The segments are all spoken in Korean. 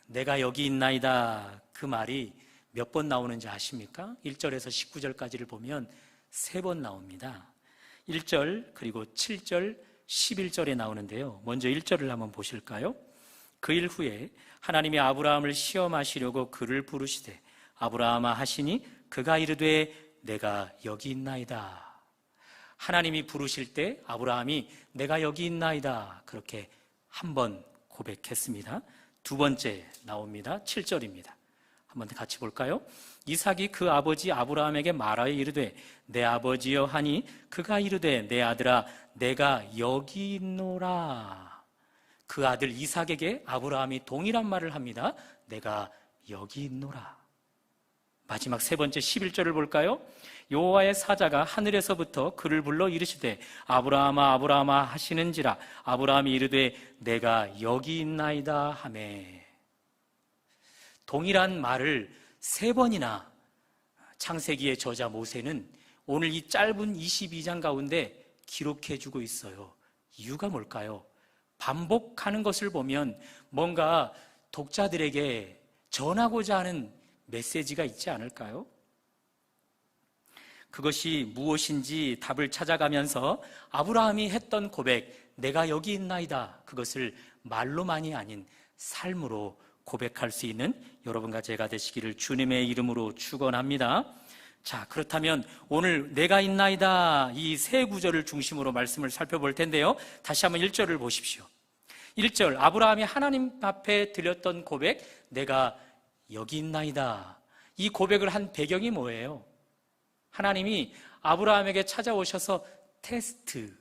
내가 여기 있나이다, 그 말이 몇 번 나오는지 아십니까? 1절에서 19절까지를 보면 3번 나옵니다. 1절 그리고 7절 11절에 나오는데요, 먼저 1절을 한번 보실까요? 그 일 후에 하나님이 아브라함을 시험하시려고 그를 부르시되 아브라함아 하시니 그가 이르되 내가 여기 있나이다. 하나님이 부르실 때 아브라함이 내가 여기 있나이다, 그렇게 한 번 고백했습니다. 두 번째 나옵니다. 7절입니다. 한번 같이 볼까요? 이삭이 그 아버지 아브라함에게 말하여 이르되 내 아버지여 하니 그가 이르되 내 아들아 내가 여기 있노라. 그 아들 이삭에게 아브라함이 동일한 말을 합니다. 내가 여기 있노라. 마지막 세 번째 11절을 볼까요? 여호와의 사자가 하늘에서부터 그를 불러 이르시되 아브라함아 아브라함아 하시는지라. 아브라함이 이르되 내가 여기 있나이다 하매. 동일한 말을 3번이나 창세기의 저자 모세는 오늘 이 짧은 22장 가운데 기록해주고 있어요. 이유가 뭘까요? 반복하는 것을 보면 뭔가 독자들에게 전하고자 하는 메시지가 있지 않을까요? 그것이 무엇인지 답을 찾아가면서 아브라함이 했던 고백, 내가 여기 있나이다, 그것을 말로만이 아닌 삶으로 고백할 수 있는 여러분과 제가 되시기를 주님의 이름으로 축원합니다. 자, 그렇다면 오늘 내가 있나이다, 이 세 구절을 중심으로 말씀을 살펴볼 텐데요, 다시 한번 1절을 보십시오. 1절, 아브라함이 하나님 앞에 드렸던 고백, 내가 여기 있나이다. 이 고백을 한 배경이 뭐예요? 하나님이 아브라함에게 찾아오셔서 테스트,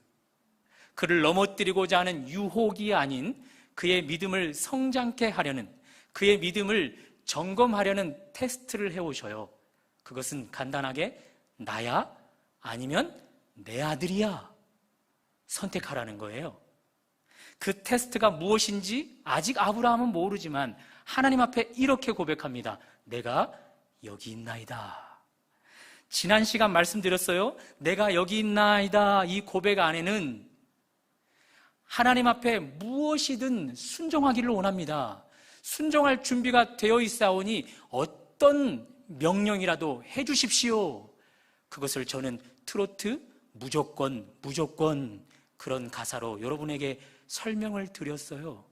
그를 넘어뜨리고자 하는 유혹이 아닌 그의 믿음을 성장케 하려는, 그의 믿음을 점검하려는 테스트를 해오셔요. 그것은 간단하게 나야? 아니면 내 아들이야? 선택하라는 거예요. 그 테스트가 무엇인지 아직 아브라함은 모르지만 하나님 앞에 이렇게 고백합니다. 내가 여기 있나이다. 지난 시간 말씀드렸어요. 내가 여기 있나이다, 이 고백 안에는 하나님 앞에 무엇이든 순종하기를 원합니다. 순종할 준비가 되어 있사오니 어떤 명령이라도 해주십시오. 그것을 저는 트로트 무조건 그런 가사로 여러분에게 설명을 드렸어요.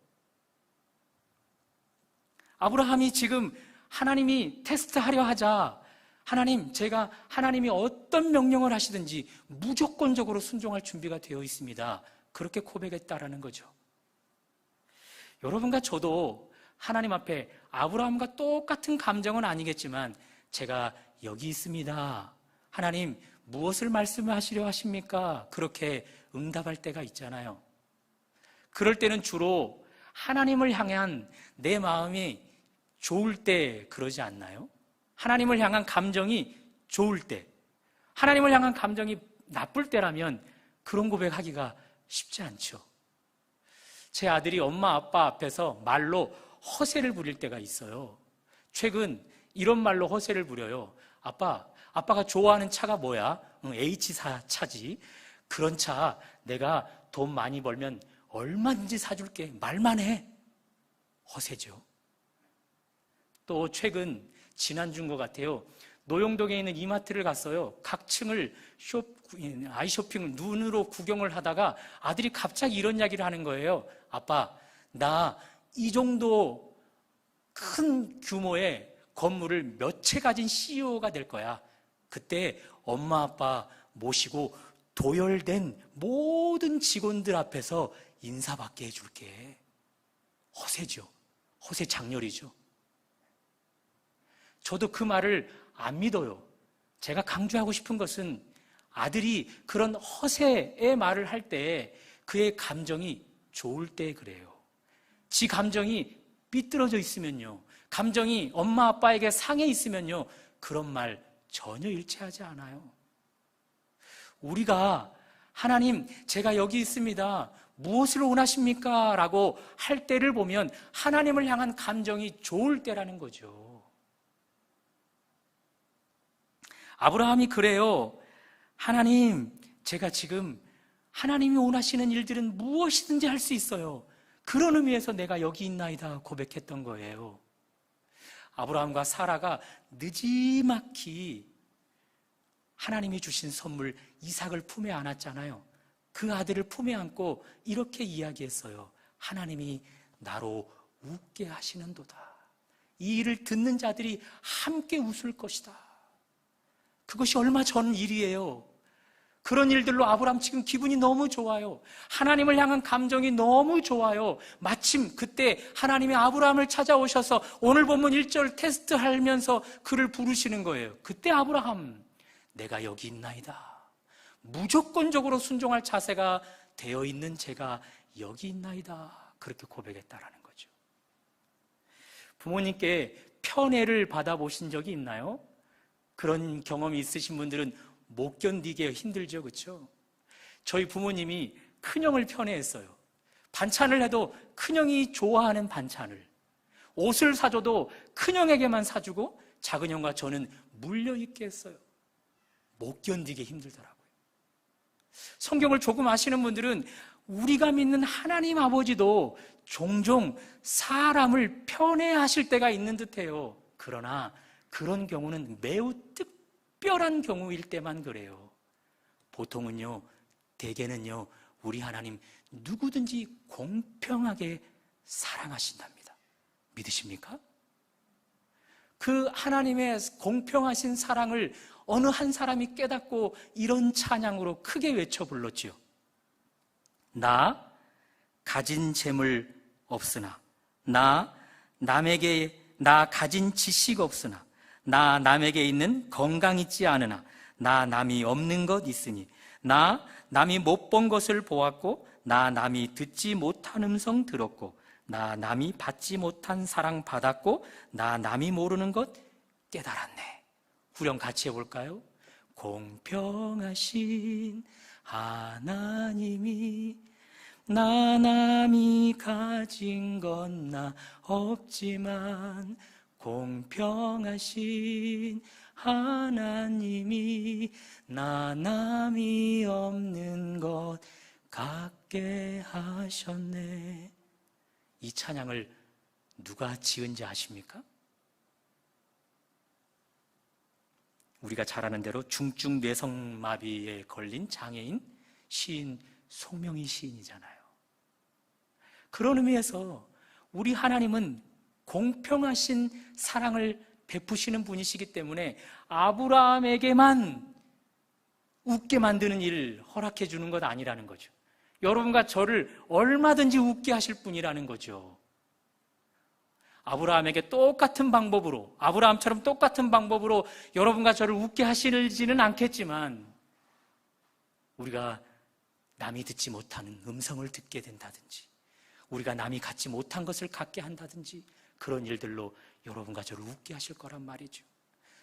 아브라함이 지금 하나님이 테스트하려 하자, 하나님, 제가 하나님이 어떤 명령을 하시든지 무조건적으로 순종할 준비가 되어 있습니다, 그렇게 고백했다라는 거죠. 여러분과 저도 하나님 앞에 아브라함과 똑같은 감정은 아니겠지만 제가 여기 있습니다, 하나님 무엇을 말씀하시려 하십니까? 그렇게 응답할 때가 있잖아요. 그럴 때는 주로 하나님을 향한 내 마음이 좋을 때 그러지 않나요? 하나님을 향한 감정이 좋을 때, 하나님을 향한 감정이 나쁠 때라면 그런 고백하기가 쉽지 않죠. 제 아들이 엄마 아빠 앞에서 말로 허세를 부릴 때가 있어요. 최근 이런 말로 허세를 부려요. 아빠가 좋아하는 차가 뭐야? H사 차지. 그런 차 내가 돈 많이 벌면 얼마든지 사줄게. 말만 해. 허세죠. 또 최근 지난주인 것 같아요. 노영동에 있는 이마트를 갔어요. 각 층을 아이쇼핑을 눈으로 구경을 하다가 아들이 갑자기 이런 이야기를 하는 거예요. 아빠, 나 이 정도 큰 규모의 건물을 몇 채 가진 CEO가 될 거야. 그때 엄마 아빠 모시고 도열된 모든 직원들 앞에서 인사받게 해줄게. 허세죠. 허세 장렬이죠. 저도 그 말을 안 믿어요. 제가 강조하고 싶은 것은 아들이 그런 허세의 말을 할 때 그의 감정이 좋을 때 그래요. 지 감정이 삐뚤어져 있으면요, 감정이 엄마 아빠에게 상해 있으면요, 그런 말 전혀 일치하지 않아요. 우리가 하나님, 제가 여기 있습니다, 무엇을 원하십니까? 라고 할 때를 보면 하나님을 향한 감정이 좋을 때라는 거죠. 아브라함이 그래요. 하나님, 제가 지금 하나님이 원하시는 일들은 무엇이든지 할 수 있어요. 그런 의미에서 내가 여기 있나이다 고백했던 거예요. 아브라함과 사라가 느지막이 하나님이 주신 선물 이삭을 품에 안았잖아요. 그 아들을 품에 안고 이렇게 이야기했어요. 하나님이 나로 웃게 하시는도다. 이 일을 듣는 자들이 함께 웃을 것이다. 그것이 얼마 전 일이에요. 그런 일들로 아브라함 지금 기분이 너무 좋아요. 하나님을 향한 감정이 너무 좋아요. 마침 그때 하나님이 아브라함을 찾아오셔서 오늘 본문 1절 테스트하면서 그를 부르시는 거예요. 그때 아브라함, 내가 여기 있나이다. 무조건적으로 순종할 자세가 되어 있는 제가 여기 있나이다. 그렇게 고백했다라는 거죠. 부모님께 편애를 받아보신 적이 있나요? 그런 경험이 있으신 분들은 못 견디게 힘들죠, 그렇죠? 저희 부모님이 큰형을 편애했어요. 반찬을 해도 큰형이 좋아하는 반찬을, 옷을 사줘도 큰형에게만 사주고 작은형과 저는 물려있게 했어요. 못 견디게 힘들더라고요. 성경을 조금 아시는 분들은 우리가 믿는 하나님 아버지도 종종 사람을 편애하실 때가 있는 듯해요. 그러나 그런 경우는 매우 특별한 경우일 때만 그래요. 보통은요, 대개는요, 우리 하나님 누구든지 공평하게 사랑하신답니다. 믿으십니까? 그 하나님의 공평하신 사랑을 어느 한 사람이 깨닫고 이런 찬양으로 크게 외쳐 불렀지요. 나 가진 재물 없으나, 나 가진 지식 없으나, 나 남에게 있는 건강 있지 않으나, 나 남이 없는 것 있으니, 나 남이 못 본 것을 보았고, 나 남이 듣지 못한 음성 들었고, 나 남이 받지 못한 사랑 받았고, 나 남이 모르는 것 깨달았네. 후렴 같이 해볼까요? 공평하신 하나님이 나 남이 가진 건 나 없지만 공평하신 하나님이 나 남이 없는 것 같게 하셨네. 이 찬양을 누가 지은지 아십니까? 우리가 잘 아는 대로 중증 뇌성마비에 걸린 장애인 시인 송명희 시인이잖아요. 그런 의미에서 우리 하나님은 공평하신 사랑을 베푸시는 분이시기 때문에 아브라함에게만 웃게 만드는 일을 허락해 주는 것 아니라는 거죠. 여러분과 저를 얼마든지 웃게 하실 분이라는 거죠. 아브라함에게 똑같은 방법으로, 아브라함처럼 똑같은 방법으로 여러분과 저를 웃게 하시지는 않겠지만, 우리가 남이 듣지 못하는 음성을 듣게 된다든지, 우리가 남이 갖지 못한 것을 갖게 한다든지, 그런 일들로 여러분과 저를 웃게 하실 거란 말이죠.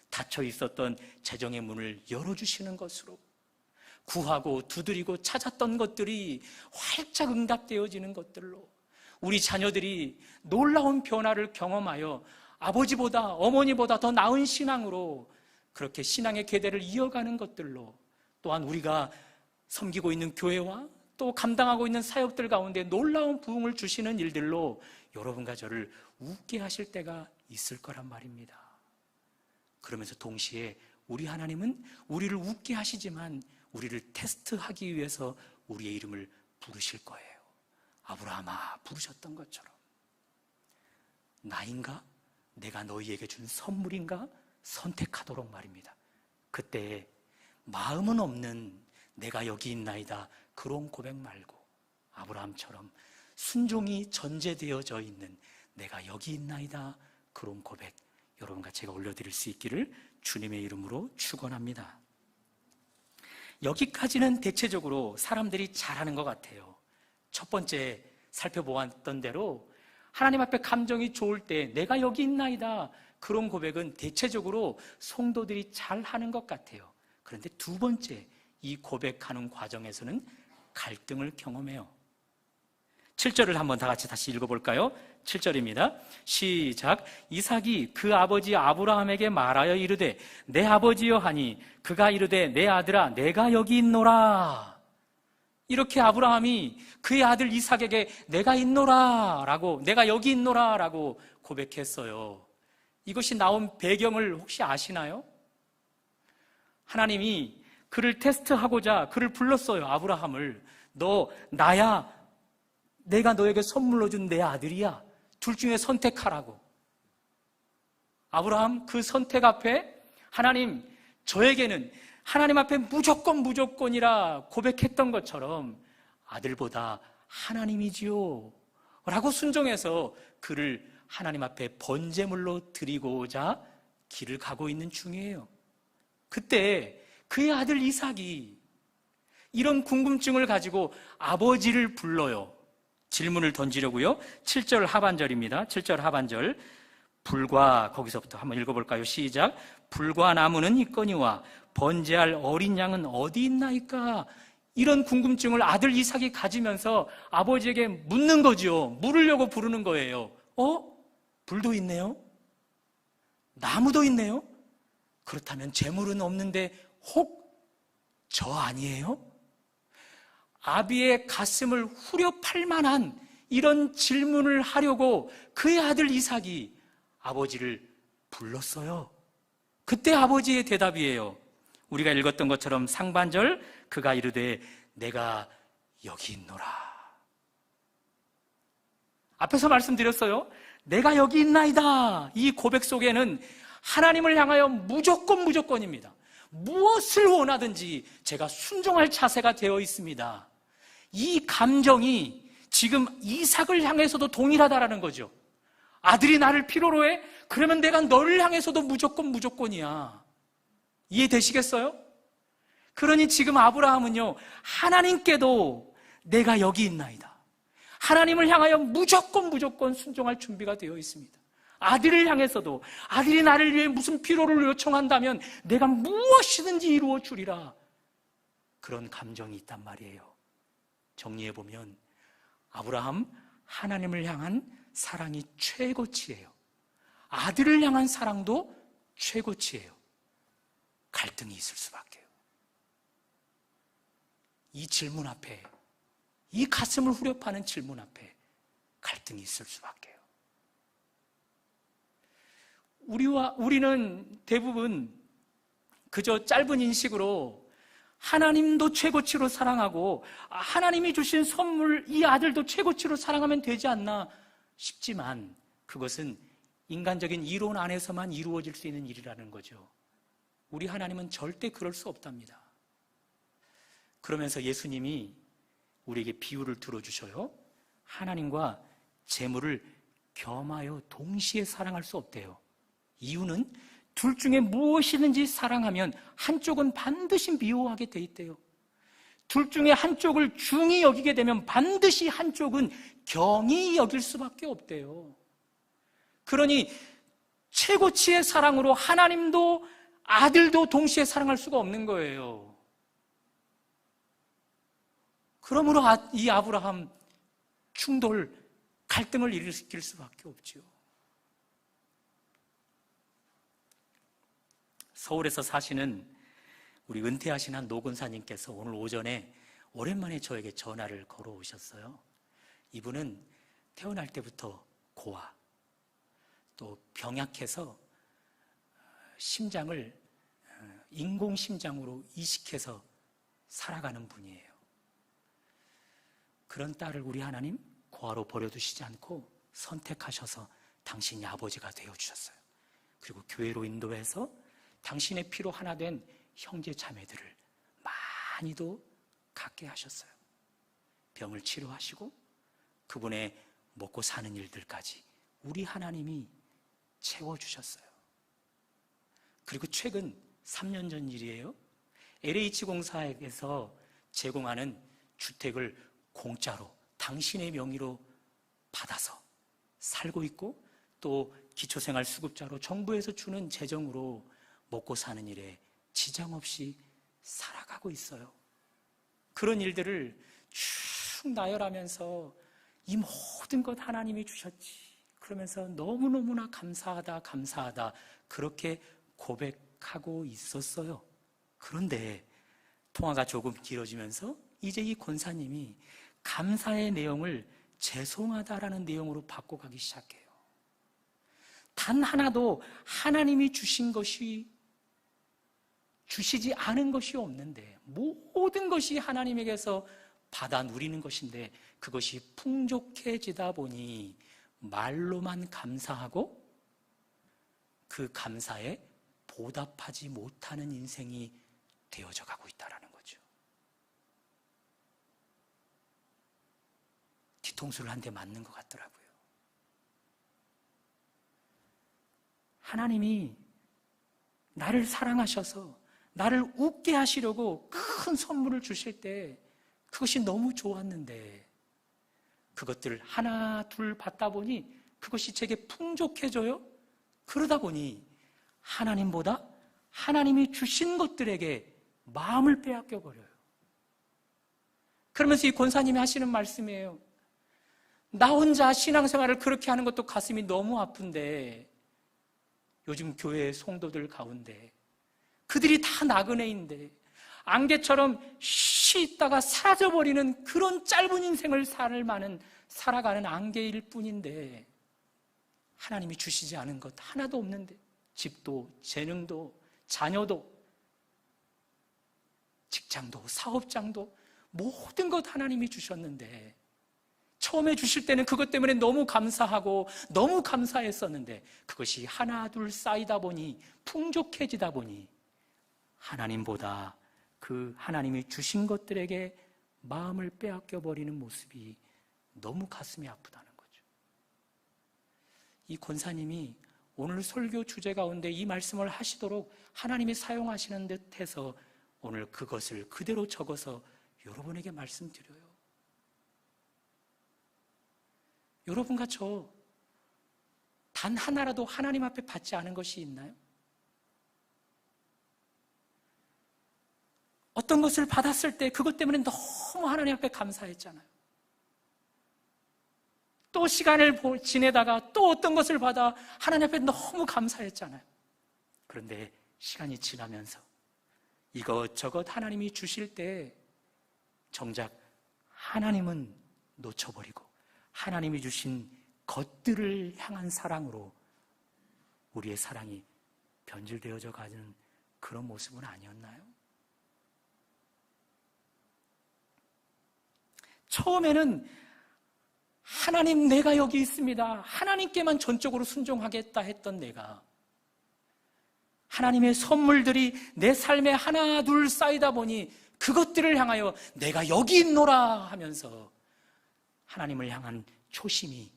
닫혀 있었던 재정의 문을 열어주시는 것으로, 구하고 두드리고 찾았던 것들이 활짝 응답되어지는 것들로, 우리 자녀들이 놀라운 변화를 경험하여 아버지보다 어머니보다 더 나은 신앙으로 그렇게 신앙의 계대를 이어가는 것들로, 또한 우리가 섬기고 있는 교회와 또 감당하고 있는 사역들 가운데 놀라운 부흥을 주시는 일들로 여러분과 저를 웃게 하실 때가 있을 거란 말입니다. 그러면서 동시에 우리 하나님은 우리를 웃게 하시지만 우리를 테스트하기 위해서 우리의 이름을 부르실 거예요. 아브라함아 부르셨던 것처럼. 나인가? 내가 너희에게 준 선물인가? 선택하도록 말입니다. 그때 마음은 없는 내가 여기 있나이다 그런 고백 말고, 아브라함처럼 순종이 전제되어져 있는 내가 여기 있나이다 그런 고백, 여러분과 제가 올려드릴 수 있기를 주님의 이름으로 축원합니다. 여기까지는 대체적으로 사람들이 잘하는 것 같아요. 첫 번째 살펴보았던 대로 하나님 앞에 감정이 좋을 때 내가 여기 있나이다 그런 고백은 대체적으로 성도들이 잘하는 것 같아요. 그런데 두 번째, 이 고백하는 과정에서는 갈등을 경험해요. 7절을 한번 다 같이 다시 읽어볼까요? 7절입니다. 시작. 이삭이 그 아버지 아브라함에게 말하여 이르되 내 아버지여 하니 그가 이르되 내 아들아 내가 여기 있노라. 이렇게 아브라함이 그의 아들 이삭에게 내가 있노라 라고, 내가 여기 있노라 라고 고백했어요. 이것이 나온 배경을 혹시 아시나요? 하나님이 그를 테스트하고자 그를 불렀어요. 아브라함을. 너 나야, 내가 너에게 선물로 준 내 아들이야. 둘 중에 선택하라고. 아브라함 그 선택 앞에 하나님, 저에게는 하나님 앞에 무조건이라 고백했던 것처럼 아들보다 하나님이지요 라고 순종해서 그를 하나님 앞에 번제물로 드리고자 길을 가고 있는 중이에요. 그때 그의 아들 이삭이 이런 궁금증을 가지고 아버지를 불러요. 질문을 던지려고요. 7절 하반절입니다. 7절 하반절. 불과, 거기서부터 한번 읽어볼까요? 시작. 불과 나무는 있거니와 번제할 어린 양은 어디 있나이까? 이런 궁금증을 아들 이삭이 가지면서 아버지에게 묻는 거죠. 물으려고 부르는 거예요. 불도 있네요? 나무도 있네요? 그렇다면 재물은 없는데 혹 저 아니에요? 아비의 가슴을 후려팔 만한 이런 질문을 하려고 그의 아들 이삭이 아버지를 불렀어요. 그때 아버지의 대답이에요. 우리가 읽었던 것처럼 상반절, 그가 이르되 내가 여기 있노라. 앞에서 말씀드렸어요. 내가 여기 있나이다. 이 고백 속에는 하나님을 향하여 무조건입니다. 무엇을 원하든지 제가 순종할 자세가 되어 있습니다. 이 감정이 지금 이삭을 향해서도 동일하다라는 거죠. 아들이 나를 필요로 해? 그러면 내가 너를 향해서도 무조건이야. 이해되시겠어요? 그러니 지금 아브라함은요, 하나님께도 내가 여기 있나이다. 하나님을 향하여 무조건 순종할 준비가 되어 있습니다. 아들을 향해서도 아들이 나를 위해 무슨 필요를 요청한다면 내가 무엇이든지 이루어 주리라. 그런 감정이 있단 말이에요. 정리해보면 아브라함, 하나님을 향한 사랑이 최고치예요. 아들을 향한 사랑도 최고치예요. 갈등이 있을 수밖에요. 이 질문 앞에, 이 가슴을 후려파는 질문 앞에 갈등이 있을 수밖에요. 우리는 대부분 그저 짧은 인식으로 하나님도 최고치로 사랑하고 하나님이 주신 선물 이 아들도 최고치로 사랑하면 되지 않나 싶지만 그것은 인간적인 이론 안에서만 이루어질 수 있는 일이라는 거죠. 우리 하나님은 절대 그럴 수 없답니다. 그러면서 예수님이 우리에게 비유를 들어주셔요. 하나님과 재물을 겸하여 동시에 사랑할 수 없대요. 이유는 둘 중에 무엇이든지 사랑하면 한쪽은 반드시 미워하게 돼 있대요. 둘 중에 한쪽을 중히 여기게 되면 반드시 한쪽은 경히 여길 수밖에 없대요. 그러니 최고치의 사랑으로 하나님도 아들도 동시에 사랑할 수가 없는 거예요. 그러므로 이 아브라함 충돌, 갈등을 일으킬 수밖에 없죠. 서울에서 사시는 우리 은퇴하신 한 노근사님께서 오늘 오전에 오랜만에 저에게 전화를 걸어오셨어요. 이분은 태어날 때부터 고아, 또 병약해서 심장을 인공심장으로 이식해서 살아가는 분이에요. 그런 딸을 우리 하나님 고아로 버려두시지 않고 선택하셔서 당신이 아버지가 되어주셨어요. 그리고 교회로 인도해서 당신의 피로 하나 된 형제 자매들을 많이도 갖게 하셨어요. 병을 치료하시고 그분의 먹고 사는 일들까지 우리 하나님이 채워주셨어요. 그리고 최근 3년 전 일이에요. LH공사에서 제공하는 주택을 공짜로 당신의 명의로 받아서 살고 있고 또 기초생활수급자로 정부에서 주는 재정으로 먹고 사는 일에 지장 없이 살아가고 있어요. 그런 일들을 쭉 나열하면서 이 모든 것 하나님이 주셨지. 그러면서 너무너무나 감사하다 그렇게 고백하고 있었어요. 그런데 통화가 조금 길어지면서 이제 이 권사님이 감사의 내용을 죄송하다라는 내용으로 바꿔가기 시작해요. 단 하나도 하나님이 주시지 않은 것이 없는데, 모든 것이 하나님에게서 받아 누리는 것인데, 그것이 풍족해지다 보니 말로만 감사하고 그 감사에 보답하지 못하는 인생이 되어져 가고 있다는 거죠. 뒤통수를 한 대 맞는 것 같더라고요. 하나님이 나를 사랑하셔서 나를 웃게 하시려고 큰 선물을 주실 때 그것이 너무 좋았는데, 그것들을 하나 둘 받다 보니 그것이 제게 풍족해져요. 그러다 보니 하나님보다 하나님이 주신 것들에게 마음을 빼앗겨 버려요. 그러면서 이 권사님이 하시는 말씀이에요. 나 혼자 신앙생활을 그렇게 하는 것도 가슴이 너무 아픈데, 요즘 교회 성도들 가운데 그들이 다 나그네인데 안개처럼 쉬다가 사라져버리는 그런 짧은 인생을 살아가는 안개일 뿐인데, 하나님이 주시지 않은 것 하나도 없는데, 집도 재능도 자녀도 직장도 사업장도 모든 것 하나님이 주셨는데, 처음에 주실 때는 그것 때문에 너무 감사하고 너무 감사했었는데, 그것이 하나 둘 쌓이다 보니 풍족해지다 보니 하나님보다 그 하나님이 주신 것들에게 마음을 빼앗겨 버리는 모습이 너무 가슴이 아프다는 거죠. 이 권사님이 오늘 설교 주제 가운데 이 말씀을 하시도록 하나님이 사용하시는 듯 해서 오늘 그것을 그대로 적어서 여러분에게 말씀드려요. 여러분과 저 단 하나라도 하나님 앞에 받지 않은 것이 있나요? 어떤 것을 받았을 때 그것 때문에 너무 하나님 앞에 감사했잖아요. 또 시간을 지내다가 또 어떤 것을 받아 하나님 앞에 너무 감사했잖아요. 그런데 시간이 지나면서 이것저것 하나님이 주실 때 정작 하나님은 놓쳐버리고 하나님이 주신 것들을 향한 사랑으로 우리의 사랑이 변질되어져 가는 그런 모습은 아니었나요? 처음에는 하나님 내가 여기 있습니다, 하나님께만 전적으로 순종하겠다 했던 내가 하나님의 선물들이 내 삶에 하나 둘 쌓이다 보니 그것들을 향하여 내가 여기 있노라 하면서 하나님을 향한 초심이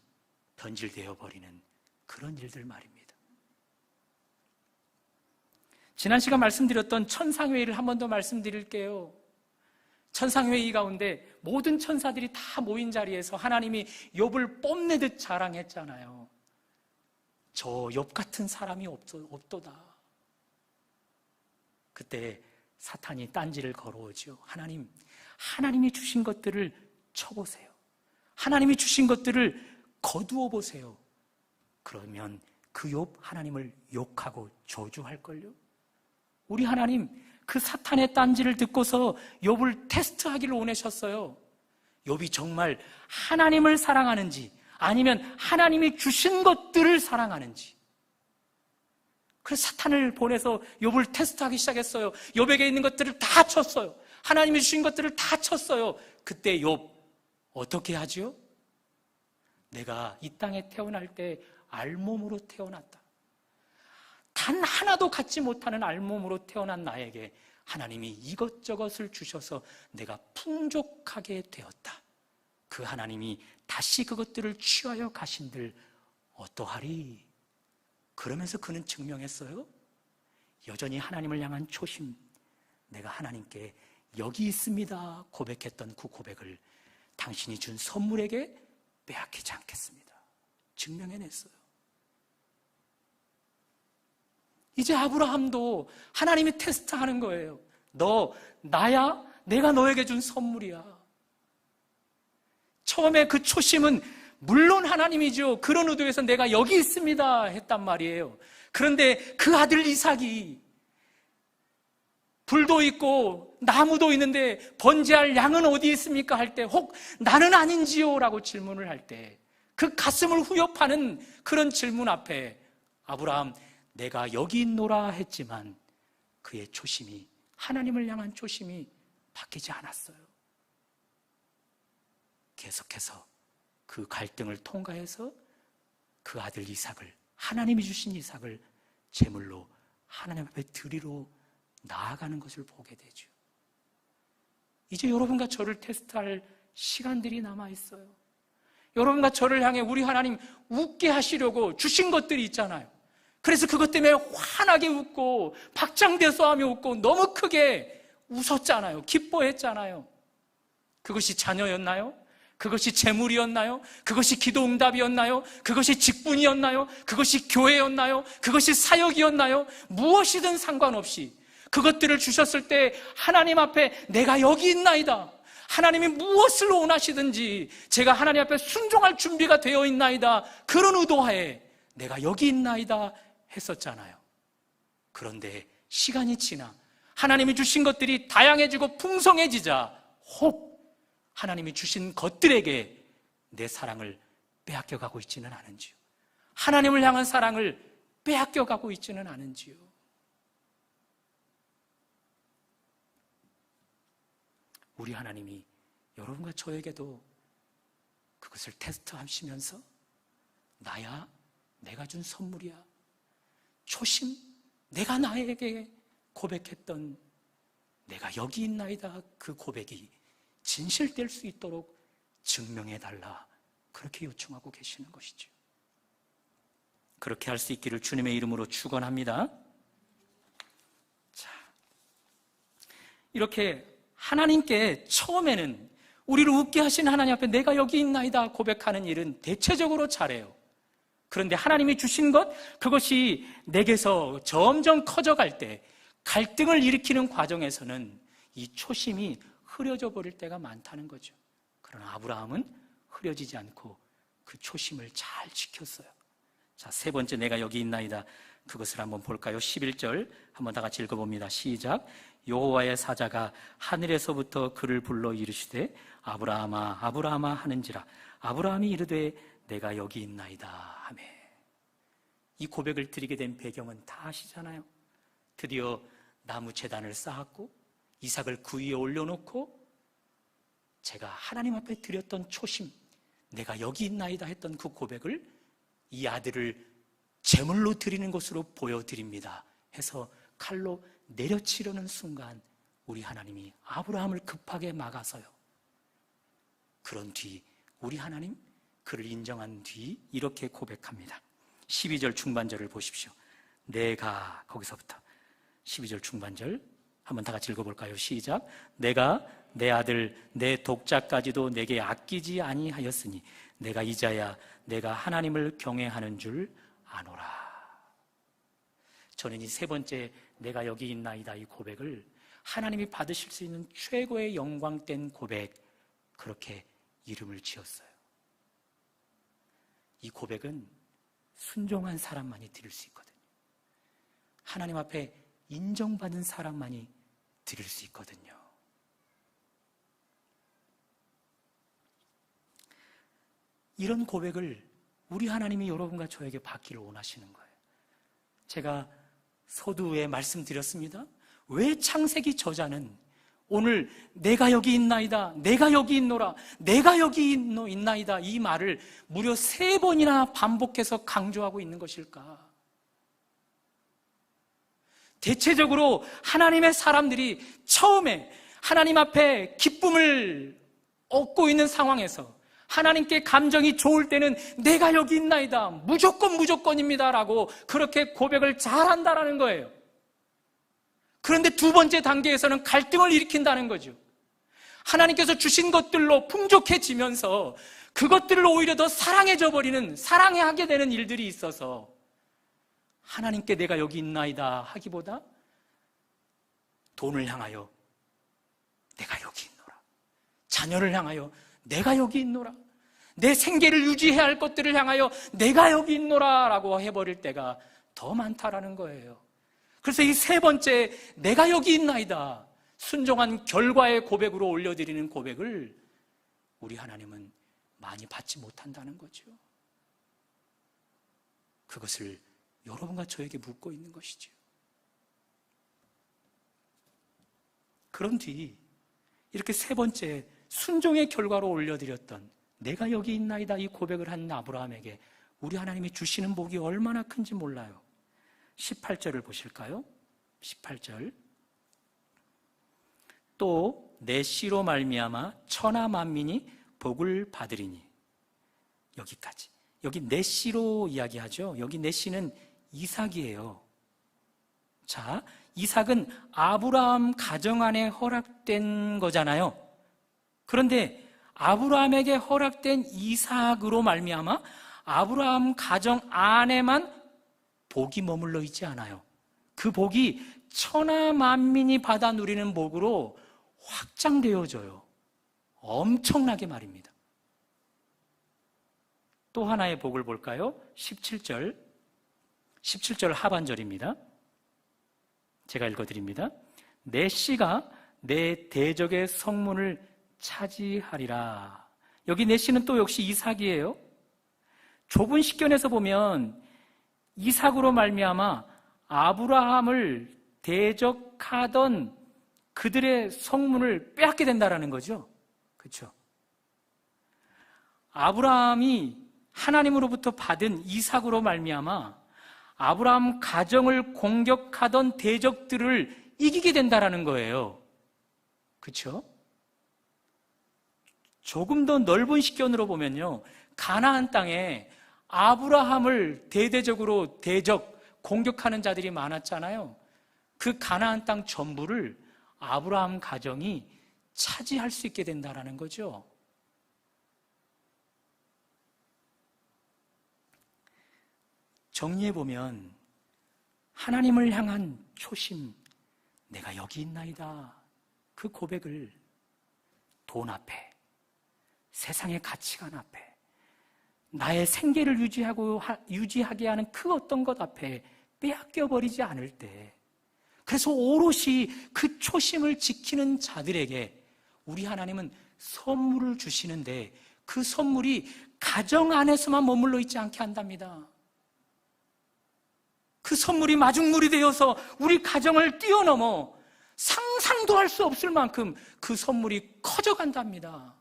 변질되어 버리는 그런 일들 말입니다. 지난 시간 말씀드렸던 천상회의를 한 번 더 말씀드릴게요. 천상회의 가운데 모든 천사들이 다 모인 자리에서 하나님이 욥을 뽐내듯 자랑했잖아요. 저 욥 같은 사람이 없도다. 그때 사탄이 딴지를 걸어오죠. 하나님이 주신 것들을 쳐보세요. 하나님이 주신 것들을 거두어 보세요. 그러면 그 욥 하나님을 욕하고 저주할걸요. 우리 하나님 그 사탄의 딴지를 듣고서 욥을 테스트하기를 원하셨어요. 욥이 정말 하나님을 사랑하는지 아니면 하나님이 주신 것들을 사랑하는지. 그래서 사탄을 보내서 욥을 테스트하기 시작했어요. 욥에게 있는 것들을 다 쳤어요. 하나님이 주신 것들을 다 쳤어요. 그때 욥 어떻게 하지요? 내가 이 땅에 태어날 때 알몸으로 태어났다. 단 하나도 갖지 못하는 알몸으로 태어난 나에게 하나님이 이것저것을 주셔서 내가 풍족하게 되었다. 그 하나님이 다시 그것들을 취하여 가신들 어떠하리? 그러면서 그는 증명했어요. 여전히 하나님을 향한 초심, 내가 하나님께 여기 있습니다 고백했던 그 고백을 당신이 준 선물에게 빼앗기지 않겠습니다. 증명해냈어요. 이제 아브라함도 하나님이 테스트하는 거예요. 너 나야? 내가 너에게 준 선물이야. 처음에 그 초심은 물론 하나님이죠. 그런 의도에서 내가 여기 있습니다 했단 말이에요. 그런데 그 아들 이삭이 불도 있고 나무도 있는데 번제할 양은 어디 있습니까? 할 때 혹 나는 아닌지요? 라고 질문을 할 때 그 가슴을 후협하는 그런 질문 앞에 아브라함 내가 여기 있노라 했지만 그의 초심이, 하나님을 향한 초심이 바뀌지 않았어요. 계속해서 그 갈등을 통과해서 그 아들 이삭을, 하나님이 주신 이삭을 제물로 하나님 앞에 드리러 나아가는 것을 보게 되죠. 이제 여러분과 저를 테스트할 시간들이 남아있어요. 여러분과 저를 향해 우리 하나님 웃게 하시려고 주신 것들이 있잖아요. 그래서 그것 때문에 환하게 웃고 박장대소하며 웃고 너무 크게 웃었잖아요. 기뻐했잖아요. 그것이 자녀였나요? 그것이 재물이었나요? 그것이 기도 응답이었나요? 그것이 직분이었나요? 그것이 교회였나요? 그것이 사역이었나요? 무엇이든 상관없이 그것들을 주셨을 때 하나님 앞에 내가 여기 있나이다, 하나님이 무엇을 원하시든지 제가 하나님 앞에 순종할 준비가 되어 있나이다, 그런 의도하에 내가 여기 있나이다 했었잖아요. 그런데 시간이 지나 하나님이 주신 것들이 다양해지고 풍성해지자 혹 하나님이 주신 것들에게 내 사랑을 빼앗겨가고 있지는 않은지요? 하나님을 향한 사랑을 빼앗겨가고 있지는 않은지요? 우리 하나님이 여러분과 저에게도 그것을 테스트하시면서 나야, 내가 준 선물이야, 초심, 내가 나에게 고백했던 내가 여기 있나이다, 그 고백이 진실될 수 있도록 증명해달라, 그렇게 요청하고 계시는 것이죠. 그렇게 할 수 있기를 주님의 이름으로 축원합니다. 자, 이렇게 하나님께 처음에는 우리를 웃게 하신 하나님 앞에 내가 여기 있나이다 고백하는 일은 대체적으로 잘해요. 그런데 하나님이 주신 것, 그것이 내게서 점점 커져갈 때 갈등을 일으키는 과정에서는 이 초심이 흐려져 버릴 때가 많다는 거죠. 그러나 아브라함은 흐려지지 않고 그 초심을 잘 지켰어요. 자, 세 번째 내가 여기 있나이다, 그것을 한번 볼까요? 11절 한번 다 같이 읽어봅니다. 시작. 여호와의 사자가 하늘에서부터 그를 불러 이르시되 아브라함아 아브라함아 하는지라 아브라함이 이르되 내가 여기 있나이다 하매. 이 고백을 드리게 된 배경은 다 아시잖아요. 드디어 나무 제단을 쌓았고 이삭을 그 위에 올려놓고 제가 하나님 앞에 드렸던 초심, 내가 여기 있나이다 했던 그 고백을 이 아들을 제물로 드리는 것으로 보여드립니다 해서 칼로 내려치려는 순간 우리 하나님이 아브라함을 급하게 막아서요. 그런 뒤 우리 하나님 그를 인정한 뒤 이렇게 고백합니다. 12절 중반절을 보십시오. 내가, 거기서부터 12절 중반절 한번 다 같이 읽어볼까요? 시작. 내가 내 아들 내 독자까지도 내게 아끼지 아니하였으니 내가 이자야 내가 하나님을 경외하는 줄 아노라. 저는 이 세 번째 내가 여기 있나이다 이 고백을 하나님이 받으실 수 있는 최고의 영광된 고백, 그렇게 이름을 지었어요. 이 고백은 순종한 사람만이 드릴 수 있거든요. 하나님 앞에 인정받은 사람만이 드릴 수 있거든요. 이런 고백을 우리 하나님이 여러분과 저에게 받기를 원하시는 거예요. 제가 서두에 말씀드렸습니다. 왜 창세기 저자는 오늘 내가 여기 있나이다, 내가 여기 있노라, 내가 여기 있나이다 이 말을 무려 3번이나 반복해서 강조하고 있는 것일까? 대체적으로 하나님의 사람들이 처음에 하나님 앞에 기쁨을 얻고 있는 상황에서 하나님께 감정이 좋을 때는 내가 여기 있나이다, 무조건입니다 라고 그렇게 고백을 잘한다라는 거예요. 그런데 두 번째 단계에서는 갈등을 일으킨다는 거죠. 하나님께서 주신 것들로 풍족해지면서 그것들을 오히려 더 사랑해져 버리는, 사랑하게 되는 일들이 있어서 하나님께 내가 여기 있나이다 하기보다 돈을 향하여 내가 여기 있노라, 자녀를 향하여 내가 여기 있노라, 내 생계를 유지해야 할 것들을 향하여 내가 여기 있노라 라고 해버릴 때가 더 많다라는 거예요. 그래서 이 세 번째 내가 여기 있나이다, 순종한 결과의 고백으로 올려드리는 고백을 우리 하나님은 많이 받지 못한다는 거죠. 그것을 여러분과 저에게 묻고 있는 것이죠. 그런 뒤 이렇게 세 번째 순종의 결과로 올려드렸던 내가 여기 있나이다 이 고백을 한 아브라함에게 우리 하나님이 주시는 복이 얼마나 큰지 몰라요. 18절을 보실까요? 18절. 또 내 씨로 말미암아 천하 만민이 복을 받으리니. 여기까지. 여기 내 씨로 이야기하죠. 여기 내 씨는 이삭이에요. 자, 이삭은 아브라함 가정 안에 허락된 거잖아요. 그런데 아브라함에게 허락된 이삭으로 말미암아 아브라함 가정 안에만 복이 머물러 있지 않아요. 그 복이 천하 만민이 받아 누리는 복으로 확장되어져요. 엄청나게 말입니다. 또 하나의 복을 볼까요? 17절 하반절입니다. 제가 읽어드립니다. 내 씨가 내 대적의 성문을 차지하리라. 여기 내 씨는 또 역시 이삭이에요. 좁은 식견에서 보면 이삭으로 말미암아 아브라함을 대적하던 그들의 성문을 빼앗게 된다라는 거죠. 그렇죠? 아브라함이 하나님으로부터 받은 이삭으로 말미암아 아브라함 가정을 공격하던 대적들을 이기게 된다라는 거예요. 그렇죠? 조금 더 넓은 식견으로 보면요, 가나안 땅에 아브라함을 대대적으로 공격하는 자들이 많았잖아요. 그 가나안 땅 전부를 아브라함 가정이 차지할 수 있게 된다라는 거죠. 정리해보면 하나님을 향한 초심, 내가 여기 있나이다, 그 고백을 돈 앞에, 세상의 가치관 앞에, 나의 생계를 유지하게 하는 그 어떤 것 앞에 빼앗겨버리지 않을 때, 그래서 오롯이 그 초심을 지키는 자들에게 우리 하나님은 선물을 주시는데 그 선물이 가정 안에서만 머물러 있지 않게 한답니다. 그 선물이 마중물이 되어서 우리 가정을 뛰어넘어 상상도 할 수 없을 만큼 그 선물이 커져간답니다.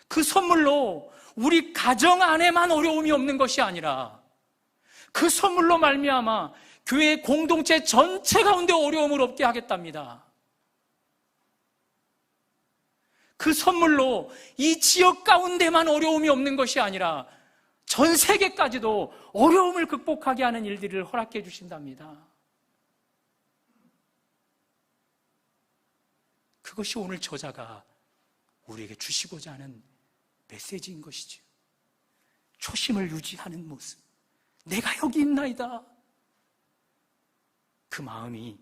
그 선물로 우리 가정 안에만 어려움이 없는 것이 아니라 그 선물로 말미암아 교회 공동체 전체 가운데 어려움을 없게 하겠답니다. 그 선물로 이 지역 가운데만 어려움이 없는 것이 아니라 전 세계까지도 어려움을 극복하게 하는 일들을 허락해 주신답니다. 그것이 오늘 저자가 우리에게 주시고자 하는 메시지인 것이죠. 초심을 유지하는 모습, 내가 여기 있나이다, 그 마음이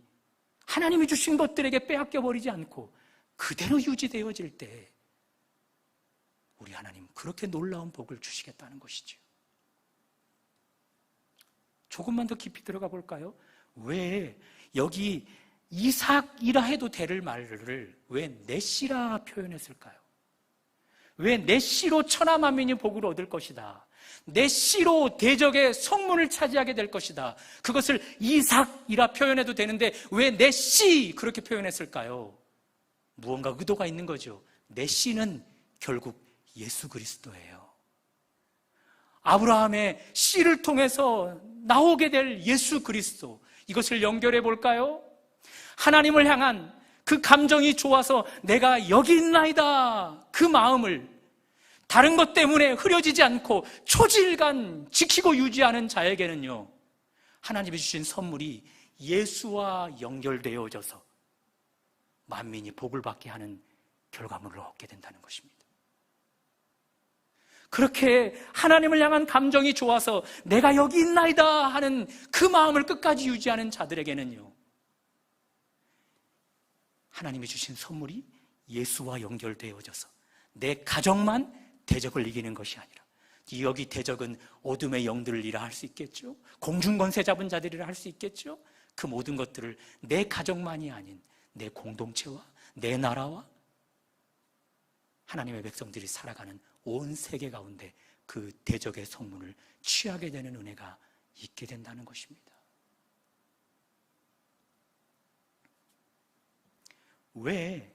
하나님이 주신 것들에게 빼앗겨버리지 않고 그대로 유지되어질 때 우리 하나님 그렇게 놀라운 복을 주시겠다는 것이죠. 조금만 더 깊이 들어가 볼까요? 왜 여기 이삭이라 해도 될 말을 왜 내 씨라 표현했을까요? 왜 내 씨로 천하 만민이 복을 얻을 것이다, 내 씨로 대적의 성문을 차지하게 될 것이다, 그것을 이삭이라 표현해도 되는데 왜 내 씨 그렇게 표현했을까요? 무언가 의도가 있는 거죠. 내 씨는 결국 예수 그리스도예요. 아브라함의 씨를 통해서 나오게 될 예수 그리스도, 이것을 연결해 볼까요? 하나님을 향한 그 감정이 좋아서 내가 여기 있나이다, 그 마음을 다른 것 때문에 흐려지지 않고 초질간 지키고 유지하는 자에게는요, 하나님이 주신 선물이 예수와 연결되어져서 만민이 복을 받게 하는 결과물을 얻게 된다는 것입니다. 그렇게 하나님을 향한 감정이 좋아서 내가 여기 있나이다 하는 그 마음을 끝까지 유지하는 자들에게는요, 하나님이 주신 선물이 예수와 연결되어져서 내 가정만 대적을 이기는 것이 아니라, 여기 대적은 어둠의 영들이라 할 수 있겠죠, 공중권세 잡은 자들이라 할 수 있겠죠, 그 모든 것들을 내 가정만이 아닌 내 공동체와 내 나라와 하나님의 백성들이 살아가는 온 세계 가운데 그 대적의 성문을 취하게 되는 은혜가 있게 된다는 것입니다. 왜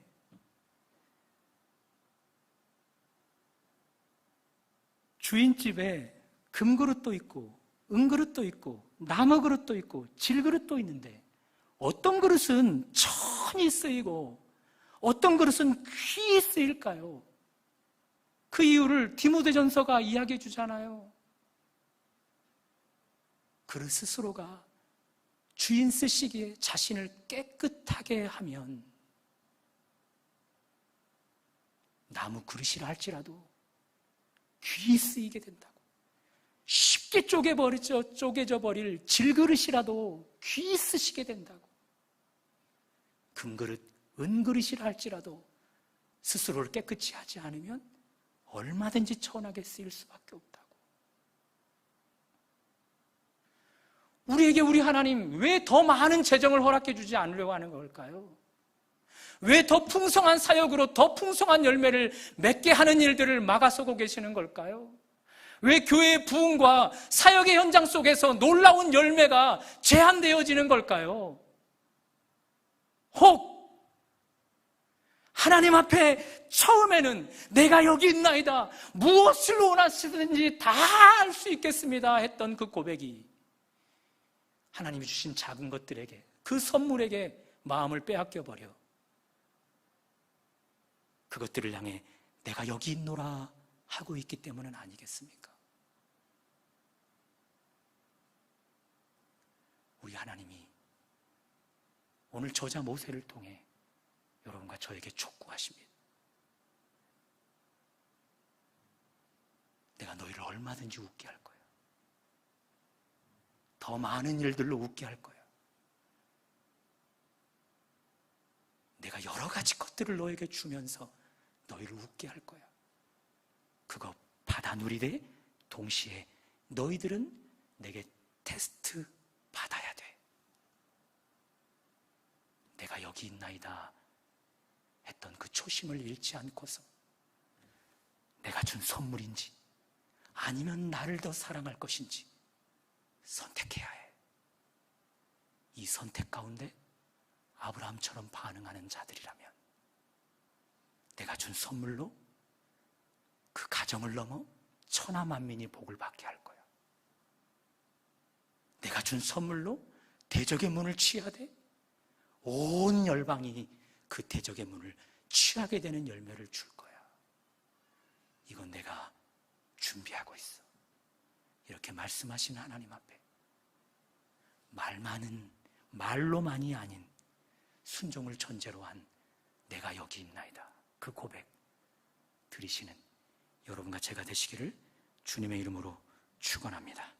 주인집에 금그릇도 있고 은그릇도 있고 나무 그릇도 있고 질그릇도 있는데 어떤 그릇은 천히 쓰이고 어떤 그릇은 귀히 쓰일까요? 그 이유를 디모데전서가 이야기해 주잖아요. 그릇 스스로가 주인 쓰시기에 자신을 깨끗하게 하면 나무 그릇이라 할지라도 귀히 쓰이게 된다고. 쉽게 쪼개져 버릴 질그릇이라도 귀히 쓰시게 된다고. 금그릇, 은그릇이라 할지라도 스스로를 깨끗이 하지 않으면 얼마든지 천하게 쓰일 수밖에 없다고. 우리에게 우리 하나님 왜 더 많은 재정을 허락해 주지 않으려고 하는 걸까요? 왜 더 풍성한 사역으로 더 풍성한 열매를 맺게 하는 일들을 막아서고 계시는 걸까요? 왜 교회의 부흥과 사역의 현장 속에서 놀라운 열매가 제한되어지는 걸까요? 혹 하나님 앞에 처음에는 내가 여기 있나이다, 무엇을 원하시든지 다 할 수 있겠습니다 했던 그 고백이 하나님이 주신 작은 것들에게, 그 선물에게 마음을 빼앗겨버려 그것들을 향해 내가 여기 있노라 하고 있기 때문은 아니겠습니까? 우리 하나님이 오늘 저자 모세를 통해 여러분과 저에게 촉구하십니다. 내가 너희를 얼마든지 웃게 할 거야. 더 많은 일들로 웃게 할 거야. 내가 여러 가지 것들을 너에게 주면서 너희를 웃게 할 거야. 그거 받아 누리되 동시에 너희들은 내게 테스트 받아야 돼. 내가 여기 있나이다 했던 그 초심을 잃지 않고서 내가 준 선물인지 아니면 나를 더 사랑할 것인지 선택해야 해. 이 선택 가운데 아브라함처럼 반응하는 자들이라면 내가 준 선물로 그 가정을 넘어 천하 만민이 복을 받게 할 거야. 내가 준 선물로 대적의 문을 취하되 온 열방이 그 대적의 문을 취하게 되는 열매를 줄 거야. 이건 내가 준비하고 있어. 이렇게 말씀하신 하나님 앞에 말로만이 아닌 순종을 전제로 한 내가 여기 있나이다, 그 고백 들으시는 여러분과 제가 되시기를 주님의 이름으로 축원합니다.